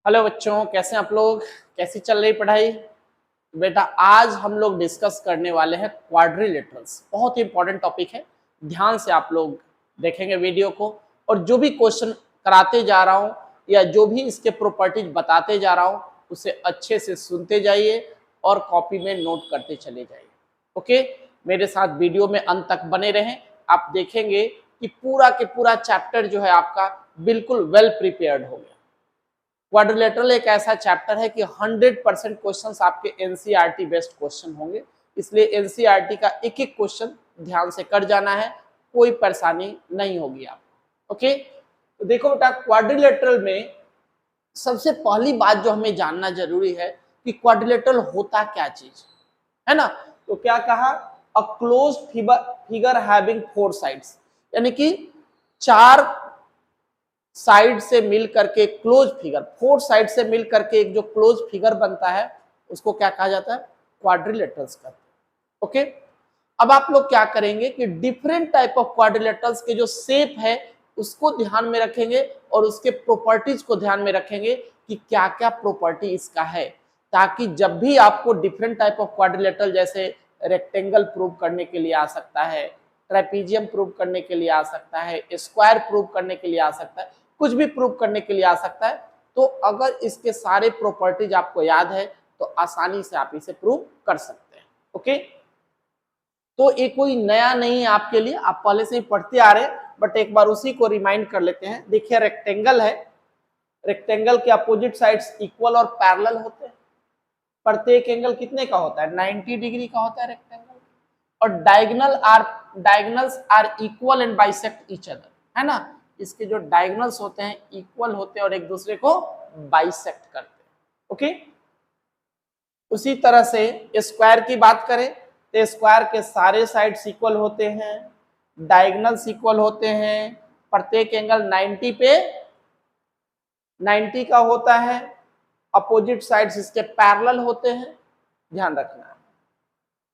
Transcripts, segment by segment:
Hello बच्चों, कैसे हैं आप लोग? कैसी चल रही पढ़ाई? बेटा आज हम लोग डिस्कस करने वाले हैं क्वाड्रिलेटरल्स। बहुत ही इंपॉर्टेंट टॉपिक है, ध्यान से आप लोग देखेंगे वीडियो को। और जो भी क्वेश्चन कराते जा रहा हूं या जो भी इसके प्रॉपर्टीज बताते जा रहा हूं उसे अच्छे से सुनते जाइए और कॉपी में नोट करते चले जाइए। ओके, मेरे साथ वीडियो में अंत तक बने रहें। आप देखेंगे कि पूरा के पूरा चैप्टर जो है आपका बिल्कुल वेल प्रिपेयर्ड हो गया। क्वाड्रिलेटरल एक ऐसा चैप्टर है कि 100% क्वेश्चंस आपके एनसीईआरटी बेस्ड क्वेश्चन होंगे, इसलिए एनसीईआरटी का एक एक क्वेश्चन ध्यान से कर जाना है, कोई परेशानी नहीं होगी आपको। ओके, तो देखो बेटा, क्वाड्रिलेटरल में सबसे पहली बात जो हमें जानना जरूरी है कि क्वाड्रिलेटरल होता क्या चीज है ना। तो क्या कहा, a closed figure having 4 sides, यानी कि 4 साइड से मिल करके क्लोज फिगर, 4 साइड से मिल करके एक जो क्लोज फिगर बनता है उसको क्या कहा जाता है? क्वाड्रिलेटरल्स कहते हैं। ओके, अब आप लोग क्या करेंगे कि डिफरेंट टाइप ऑफ क्वाड्रिलेटरल्स के जो शेप है उसको ध्यान में रखेंगे और उसके प्रॉपर्टीज को ध्यान में रखेंगे कि क्या क्या प्रॉपर्टी इसका है, ताकि जब भी आपको डिफरेंट टाइप ऑफ क्वाड्रिलेटरल जैसे रेक्टेंगल प्रूव करने के लिए आ सकता है, ट्रेपीजियम प्रूव करने के लिए आ सकता है, स्क्वायर प्रूव करने के लिए आ सकता है, कुछ भी प्रूव करने के लिए आ सकता है, तो अगर इसके सारे प्रॉपर्टीज आपको याद है तो आसानी से आप इसे प्रूव कर सकते हैं। ओके, तो ये कोई नया नहीं है आपके लिए, आप पहले से ही पढ़ते आ रहे हैं, बट एक बार उसी को रिमाइंड कर लेते हैं। देखिए रेक्टेंगल है, रेक्टेंगल के अपोजिट साइड्स इक्वल और पैरेलल होते हैं। प्रत्येक एंगल कितने का होता है? 90 डिग्री का होता है रेक्टेंगल। और diagonals are equal and bisect each other, है ना। इसके जो डायगोनल्स होते हैं इक्वल होते हैं और एक दूसरे को बाइसेक्ट करते हैं। ओके, उसी तरह से स्क्वायर की बात करें तो स्क्वायर के सारे साइड्स इक्वल होते हैं, डायगोनल्स इक्वल होते हैं, प्रत्येक एंगल 90 पे 90 का होता है, अपोजिट साइड्स इसके पैरेलल होते हैं, ध्यान रखना है।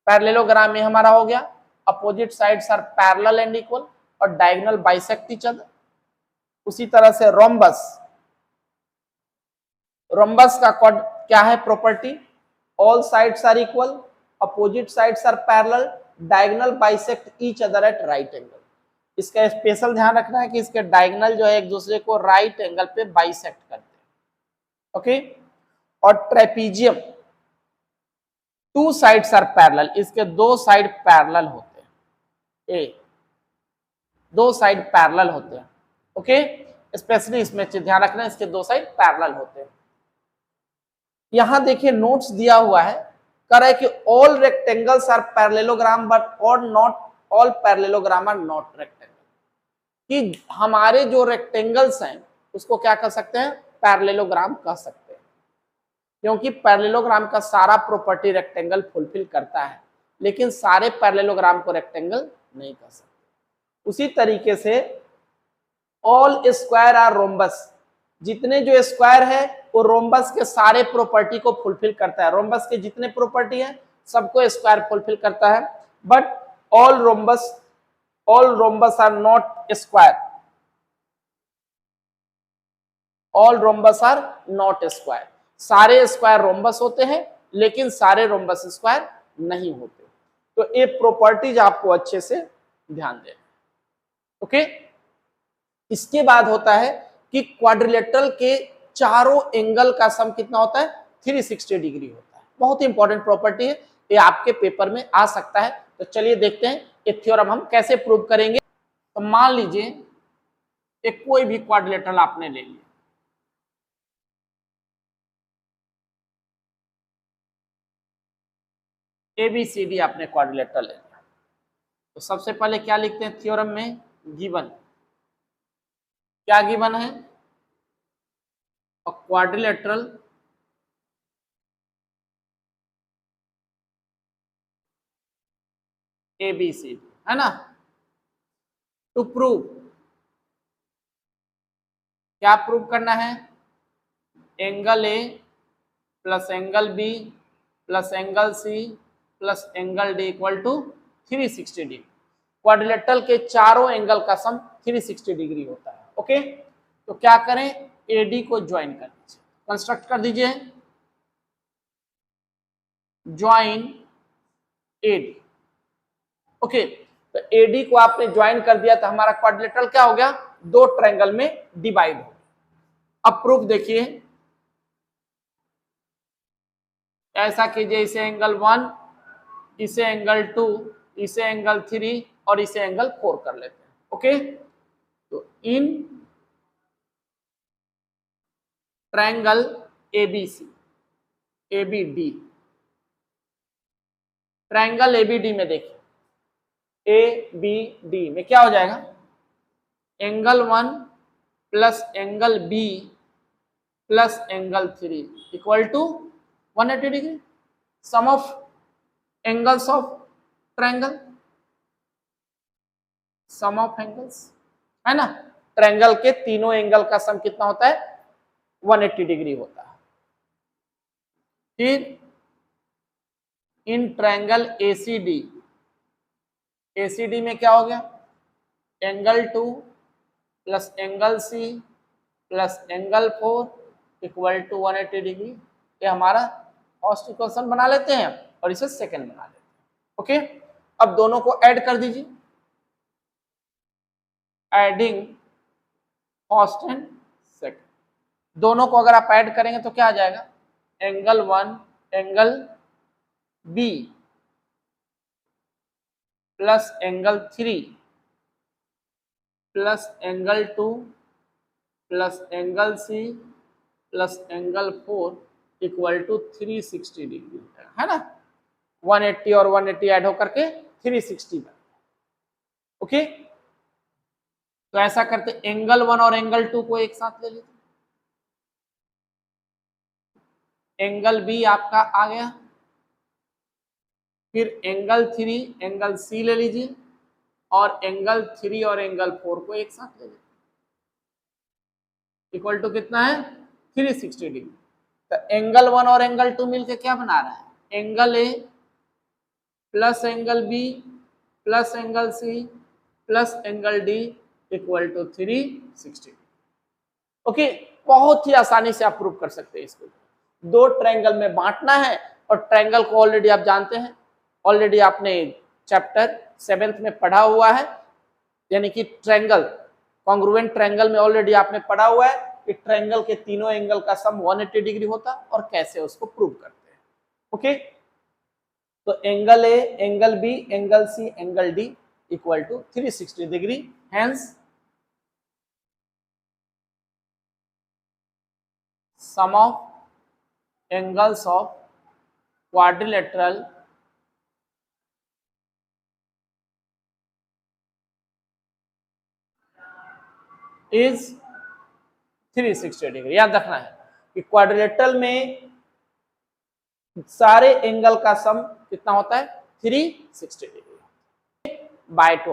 पैरेललोग्राम में हमारा हो गया opposite sides are parallel and equal और डायगोनल बाइसेक्ट ईच अदर। उसी तरह से रोम्बस, रोम्बस का क्या है property? All sides are equal, opposite sides are parallel, diagonal bisect each other at right angle. इसका स्पेशल ध्यान रखना है कि इसके डायगोनल जो है एक दूसरे को राइट एंगल पे बाइसेक्ट करते हैं। ओके, और ट्रेपीजियम, 2 साइड्स आर पैरेलल, इसके 2 साइड पैरेलल होते हैं, ए 2 साइड पैरेलल होते हैं। ओके, स्पेशली इसमें ध्यान रखना, इसके 2 साइड पैरेलल होते हैं। यहां देखिए नोट्स दिया हुआ है, कह रहा है कि all rectangles are parallelogram but और not all parallelogram are not rectangle, कि हमारे जो रेक्टेंगल्स हैं उसको क्या कर सकते हैं? पैरेललोग्राम कह सकते हैं, क्योंकि पैरेललोग्राम का सारा प्रॉपर्टी रेक्टेंगल फुलफिल करता है, लेकिन सारे पैरेललोग्राम को रेक्टेंगल नहीं कर सकते। उसी तरीके से ऑल स्क्वायर आर रोम्बस, जितने जो स्क्वायर है वो रोम्बस के सारे प्रॉपर्टी को फुलफिल करता है। रोम्बस के जितने प्रॉपर्टी है सबको स्क्वायर फुलफिल करता है, but all rhombus are not square, all rhombus are not square. सारे स्क्वायर रोम्बस होते हैं लेकिन सारे रोम्बस स्क्वायर नहीं होते। तो ये प्रॉपर्टीज आपको अच्छे से ध्यान देना। ओके, इसके बाद होता है कि क्वाड्रिलेटरल के चारों एंगल का सम कितना होता है? 360 डिग्री होता है। बहुत ही इंपॉर्टेंट प्रॉपर्टी है, ये आपके पेपर में आ सकता है। तो चलिए देखते हैं ये थ्योरम हम कैसे प्रूव करेंगे। तो मान लीजिए एक कोई भी क्वाड्रिलेटरल आपने ले लिया, ABCD आपने क्वाड्रिलेटरल ले लिया, तो सबसे पहले क्या लिखते हैं थ्योरम में? गिवन, क्या गिवन है? A quadrilateral ABCD, है ना। टू प्रूव, क्या प्रूव करना है? Angle A plus angle B plus angle C plus angle D equal to 360 degree. Quadrilateral के चारों एंगल का सम 360 डिग्री होता है। ओके, तो क्या करें? AD को ज्वाइन कर दीजिए। कंस्ट्रक्ट कर दीजिए, ज्वाइन एडी। ओके, तो एडी को आपने ज्वाइन कर दिया तो हमारा क्वाड्रिलेटरल क्या हो गया, दो ट्रायंगल में डिवाइड हो। अब प्रूफ देखिए, ऐसा कीजिए, इसे एंगल 1, इसे एंगल 2, इसे एंगल 3 और इसे एंगल 4 कर लेते हैं। ओके, तो in triangle ABC, ABD, triangle ABD में देखिए, ए बी डी में क्या हो जाएगा, angle 1 plus angle B plus angle 3 equal to 180 degree, sum of angles of triangle, sum of angles, है ना। ट्रायंगल के तीनों एंगल का सम कितना होता है, 180 डिग्री होता है। फिर इन ट्रायंगल एसीडी, एसीडी में क्या हो गया, angle 2 plus angle C plus angle 4 equal to 180 degree. ये हमारा फर्स्ट इक्वेशन बना लेते हैं और इसे सेकंड बना लेते हैं। ओके, अब दोनों को ऐड कर दीजिए, एडिंग फर्स्ट एंड सेकंड, दोनों को अगर आप ऐड करेंगे तो क्या आ जाएगा, angle 1 angle B plus angle 3 plus angle 2 plus angle C plus angle 4 equal to 360 degree, है ना। 180 और 180 ऐड होकर के 360 बन। ओके, तो ऐसा करते एंगल 1 और एंगल 2 को एक साथ ले लीजिए, एंगल बी आपका आ गया, फिर एंगल 3 एंगल सी ले लीजिए और एंगल 3 और एंगल 4 को एक साथ ले लीजिए, इक्वल टू कितना है, 360 डिग्री। तो एंगल 1 और एंगल 2 मिलके क्या बना रहा है, angle A plus angle B plus angle C plus angle D equal to 360। Okay, बहुत ही आसानी से आप प्रूव कर सकते हैं इसको। दो ट्रायंगल में बांटना है और ट्रायंगल को ऑलरेडी आप जानते हैं, ऑलरेडी आपने चैप्टर 7th में पढ़ा हुआ है, यानी कि ट्रायंगल, कॉन्ग्रुएंट ट्रायंगल में ऑलरेडी आपने पढ़ा हुआ है कि ट्रायंगल के तीनों एंगल का सम 180 डिग्री होता और कैसे उसको प्रूव करते हैं। ओके, तो angle A angle B angle C angle D equal to 360 degree, hence sum of angles of quadrilateral is 360 degree. याद रखना है कि क्वाड्रिलेटरल में सारे एंगल का सम कितना होता है, 360 डिग्री बाय 2।